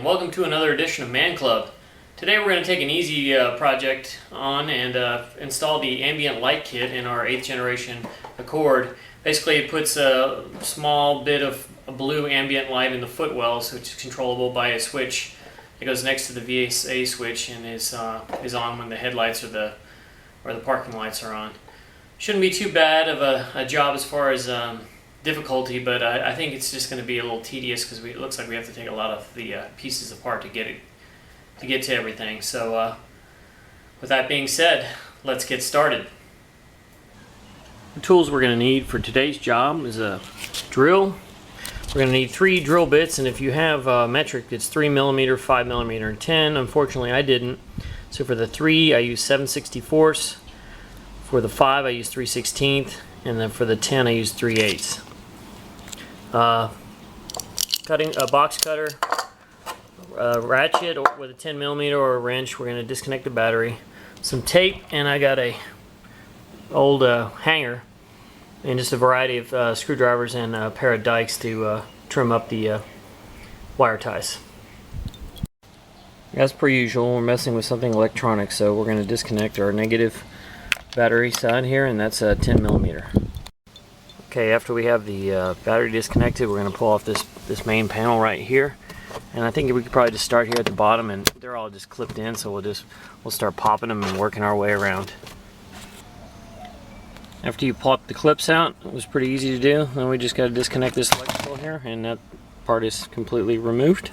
welcome to another edition of ManClub. Today we're going to take an easy project on and install the Ambient light kit in our 8th generation Accord. Basically it puts a small bit of a blue ambient light in the footwells, which is controllable by a switch that goes next to the VSA switch and is on when the headlights or the parking lights are on. Shouldn't be too bad of a job as far as difficulty, but I think it's just going to be a little tedious because it looks like we have to take a lot of the pieces apart to get to everything. So with that being said, let's get started. The tools we're going to need for today's job is a drill. We're going to need 3 drill bits, and if you have metric, it's 3mm, 5mm, and 10. Unfortunately, I didn't. So for the 3, I use 7/64. For the 5, I use 3/16, and then for the 10, I use 3/8. Cutting a box cutter, a ratchet with a 10mm or a wrench. We're going to disconnect the battery, some tape, and I got a old hanger, and just a variety of screwdrivers and a pair of dikes to trim up the wire ties. As per usual, we're messing with something electronic, so we're going to disconnect our negative battery side here, and that's a 10mm. Okay, after we have the battery disconnected, we're going to pull off this main panel right here, and I think we could probably just start here at the bottom, and they're all just clipped in, so we'll start popping them and working our way around. After you pop the clips out, it was pretty easy to do. Then we just got to disconnect this electrical here, and that part is completely removed.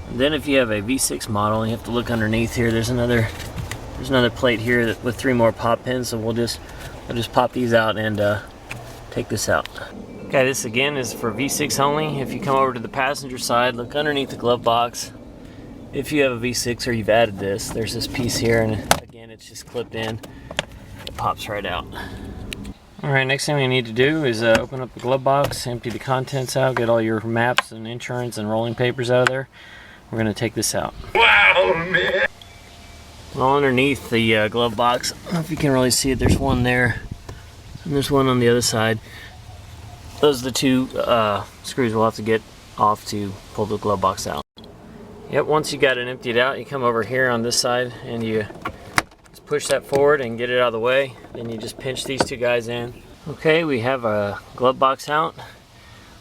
And then if you have a V6 model, you have to look underneath here. There's another plate here with 3 more pop pins, so I'll just pop these out and take this out. Okay, this again is for V6 only. If you come over to the passenger side, look underneath the glove box. If you have a V6 or you've added this, there's this piece here, and again it's just clipped in. It pops right out. Alright, next thing we need to do is open up the glove box, empty the contents out, get all your maps and insurance and rolling papers out of there. We're going to take this out. Wow, man! Well, underneath the glove box, I don't know if you can really see it, there's one there, and there's one on the other side. Those are the 2 screws we'll have to get off to pull the glove box out. Yep, once you got it emptied out, you come over here on this side and you just push that forward and get it out of the way. Then you just pinch these 2 guys in. Okay, we have a glove box out.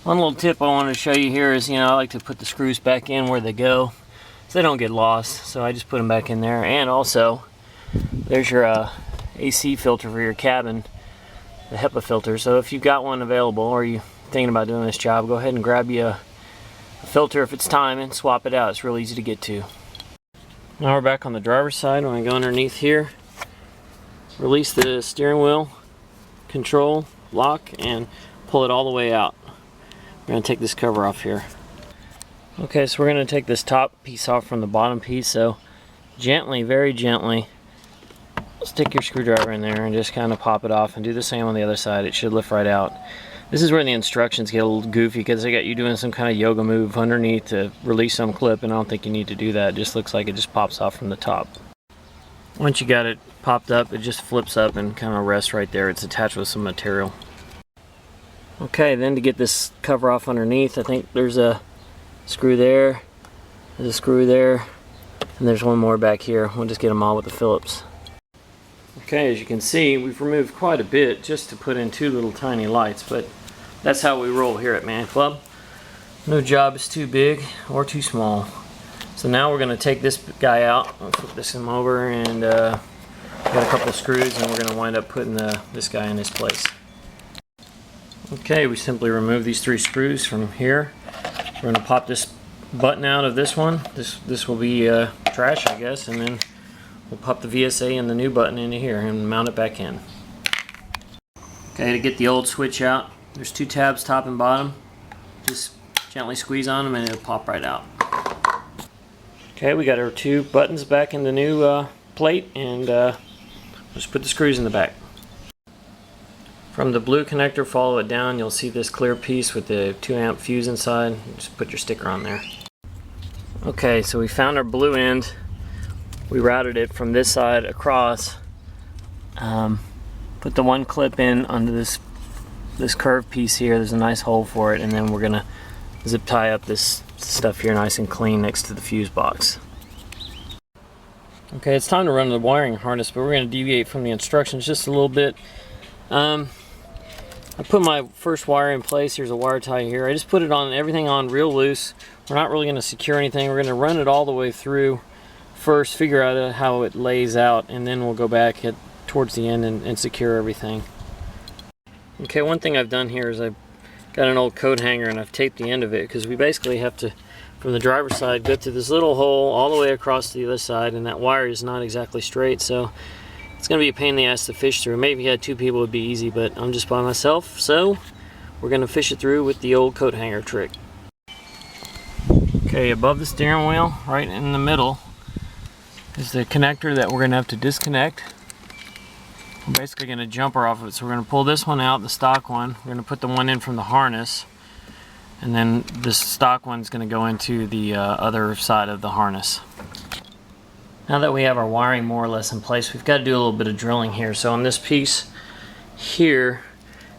One little tip I want to show you here is, I like to put the screws back in where they go so they don't get lost. So I just put them back in there. And also, there's your AC filter for your cabin, the HEPA filter. So if you've got one available or you're thinking about doing this job, go ahead and grab you a filter if it's time and swap it out. It's real easy to get to. Now we're back on the driver's side. When I go underneath here, release the steering wheel, control, lock, and pull it all the way out. We're going to take this cover off here. Okay, so we're going to take this top piece off from the bottom piece, so gently, very gently, stick your screwdriver in there and just kind of pop it off, and do the same on the other side. It should lift right out. This is where the instructions get a little goofy because they got you doing some kind of yoga move underneath to release some clip, and I don't think you need to do that. It just looks like it just pops off from the top. Once you got it popped up, it just flips up and kind of rests right there. It's attached with some material. Okay, then to get this cover off underneath, I think there's a screw there, there's a screw there, and there's one more back here. We'll just get them all with the Phillips. Okay, as you can see, we've removed quite a bit just to put in 2 little tiny lights, but that's how we roll here at ManClub. No job is too big or too small. So now we're going to take this guy out. I'll flip this one over, and got a couple of screws, and we're going to wind up putting this guy in his place. Okay, we simply remove these 3 screws from here. We're going to pop this button out of this one. This will be trash, I guess, and then we'll pop the VSA and the new button into here and mount it back in. Okay, to get the old switch out, there's 2 tabs, top and bottom. Just gently squeeze on them and it'll pop right out. Okay, we got our 2 buttons back in the new plate, and just put the screws in the back. From the blue connector, follow it down. You'll see this clear piece with the 2 amp fuse inside. Just put your sticker on there. Okay, so we found our blue end. We routed it from this side across. Put the 1 clip in under this curved piece here. There's a nice hole for it, and then we're gonna zip tie up this stuff here nice and clean next to the fuse box. Okay, it's time to run the wiring harness, but we're going to deviate from the instructions just a little bit. I put my first wire in place. Here's a wire tie here. I just put everything on real loose. We're not really going to secure anything. We're going to run it all the way through first, figure out how it lays out, and then we'll go back towards the end and secure everything. Okay, one thing I've done here is I've got an old coat hanger and I've taped the end of it, because we basically have to, from the driver's side, go through this little hole all the way across to the other side, and that wire is not exactly straight, so it's going to be a pain in the ass to fish through. Maybe if you had two people it would be easy, but I'm just by myself, so we're going to fish it through with the old coat hanger trick. Okay, above the steering wheel, right in the middle, is the connector that we're going to have to disconnect. We're basically going to jumper off of it, so we're going to pull this one out, the stock one. We're going to put the one in from the harness, and then this stock one's going to go into the other side of the harness. Now that we have our wiring more or less in place, we've got to do a little bit of drilling here. So on this piece here,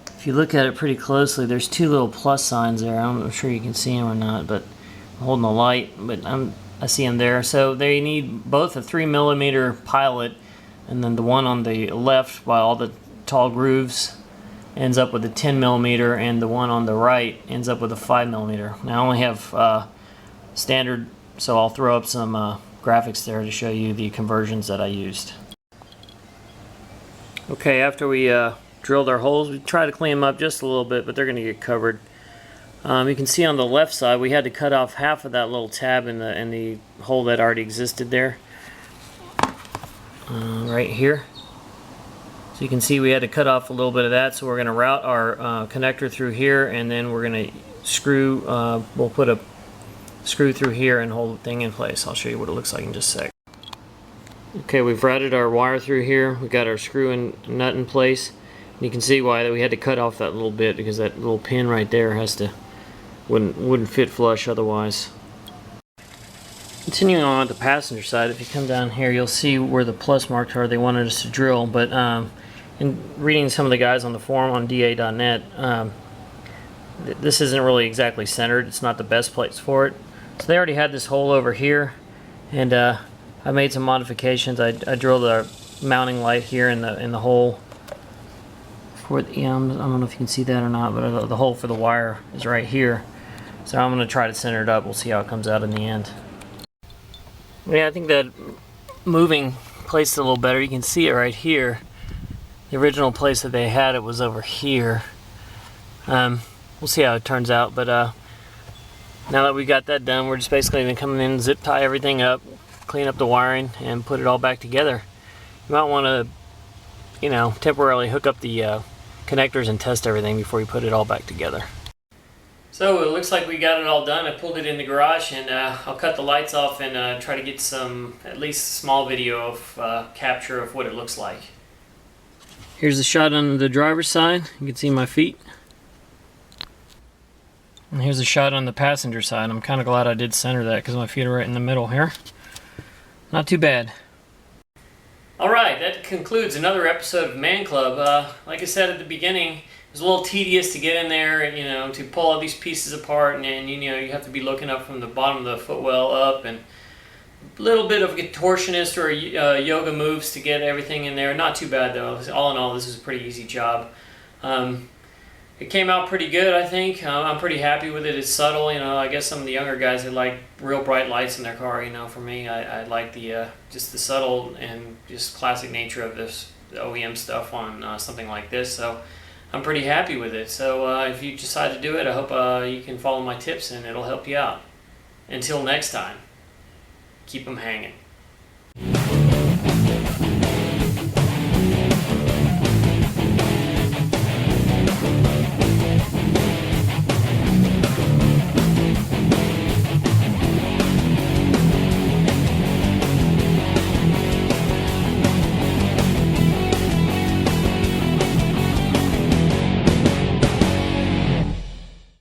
if you look at it pretty closely, there's two little plus signs there. I'm not sure you can see them or not, but I'm holding the light, but I see them there. So they need both a 3mm pilot, and then the one on the left by all the tall grooves ends up with a 10mm, and the one on the right ends up with a 5mm. Now I only have standard, so I'll throw up some graphics there to show you the conversions that I used. Okay, after we drilled our holes, we try to clean them up just a little bit, but they're going to get covered. You can see on the left side we had to cut off half of that little tab in the hole that already existed there, right here. So you can see we had to cut off a little bit of that, so we're going to route our connector through here, and then we're going to screw, we'll put a screw through here and hold the thing in place. I'll show you what it looks like in just a sec. Okay, we've routed our wire through here. We got our screw and nut in place. And you can see why we had to cut off that little bit, because that little pin right there wouldn't fit flush otherwise. Continuing on with the passenger side, if you come down here, you'll see where the plus marks are they wanted us to drill, but in reading some of the guys on the forum on da.net, this isn't really exactly centered. It's not the best place for it. So they already had this hole over here, and I made some modifications. I drilled a mounting light here in the hole for the, I don't know if you can see that or not, but the hole for the wire is right here. So I'm going to try to center it up. We'll see how it comes out in the end. Yeah, I think that moving placed it a little better. You can see it right here. The original place that they had it was over here. We'll see how it turns out, but now that we got that done, we're just basically going to come in, zip tie everything up, clean up the wiring, and put it all back together. You might want to, you know, temporarily hook up the connectors and test everything before you put it all back together. So it looks like we got it all done. I pulled it in the garage, and I'll cut the lights off and try to get some, at least small video of capture of what it looks like. Here's the shot on the driver's side. You can see my feet. And here's a shot on the passenger side. I'm kind of glad I did center that, because my feet are right in the middle here. Not too bad. Alright, that concludes another episode of ManClub. Like I said at the beginning, it was a little tedious to get in there, you know, to pull all these pieces apart, and you know, you have to be looking up from the bottom of the footwell up, and a little bit of contortionist or yoga moves to get everything in there. Not too bad though. All in all, this is a pretty easy job. It came out pretty good, I think. I'm pretty happy with it. It's subtle, you know. I guess some of the younger guys, they like real bright lights in their car, you know. For me, I like the just the subtle and just classic nature of this OEM stuff on something like this. So I'm pretty happy with it. So if you decide to do it, I hope you can follow my tips and it'll help you out. Until next time, keep them hanging.